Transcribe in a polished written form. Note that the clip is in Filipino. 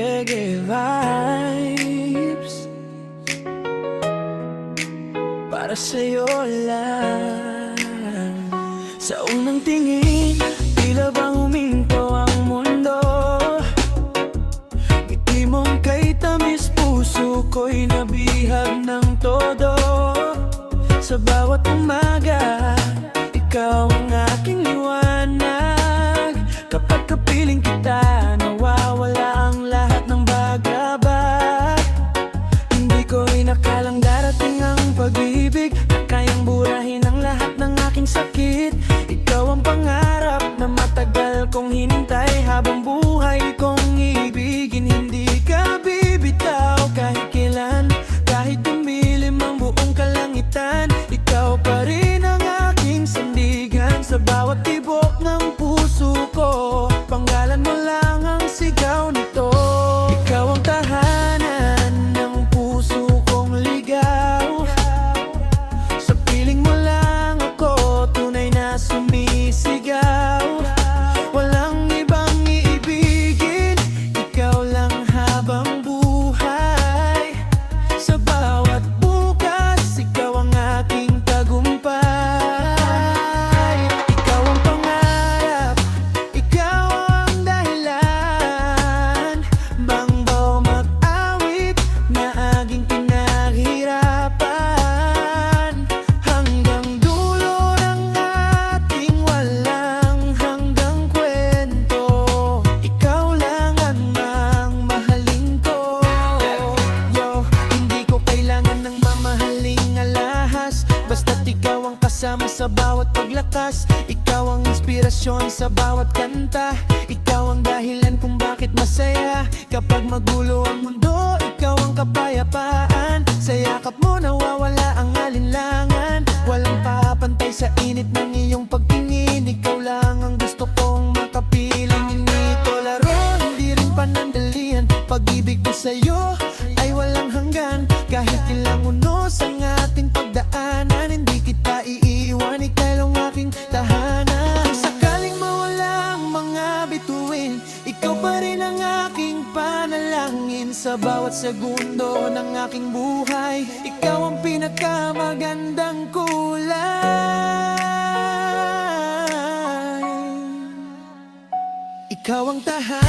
reggae vibes para sa'yo lang. Sa unang tingin, tila bang huminto ang mundo. Ngiti mong kay tamis, puso ko'y nabihag ng todo. Sa bawat umaga, ikaw ang aking liwanag. Kapag kapiling kita, nawawala ang lahat ng bagabag. Hindi ko inakalang darating ang pag-ibig na kayang burahin ang lahat ng aking sakit. Ikaw ang pangarap na matagal kong hinintay, habang buhay kong ibigin. Hindi ka bibitaw kahit kailan, kahit tumilim ang buong kalangitan. Ikaw pa rin ang aking sandigan sa bawat tibok ng puso ko. Pangalan mo lang ang sigaw nito. Ikaw ang tahanan ng puso kong ligaw. Sa piling mo lang ako tunay na sumisigaw. Walang ibang iibigin, ikaw lang habang buhay. Sa bawat bukas, ikaw ang aking tagumpay. Ikaw ang pangarap, ikaw ang dahilan. Bangbaw mag-awit na aking pinaghirapan. Hanggang dulo ng ating walang hanggang kwento, ikaw lang ang mamahalin ko. Yo, hindi ko kailangan ng mamahaling alahas, basta't ikaw ang kasama sa bawat paglakas. Ikaw ang inspirasyon sa bawat kanta. Ikaw ang dahilan kung bakit masaya. Kapag magulo ang mundo, ikaw ang kapayapaan. Sa yakap mo nawawala ang alinlangan. Walang papantay sa init ng iyong pagtingin. Ikaw lang ang gusto kong makapiling. Hindi ito laro, hindi rin panandalian. Pag-ibig ko sa'yo ay walang hanggan. Kahit ilang unos ang ating pagdaanan, hindi kita iiwan, ikaw lang aking tahanan. Kung sakaling mawala ang mga bituin, ikaw pa rin ang aking panalangin. Sa bawat segundo ng aking buhay, ikaw ang pinakamagandang kulay. Ikaw ang tahanan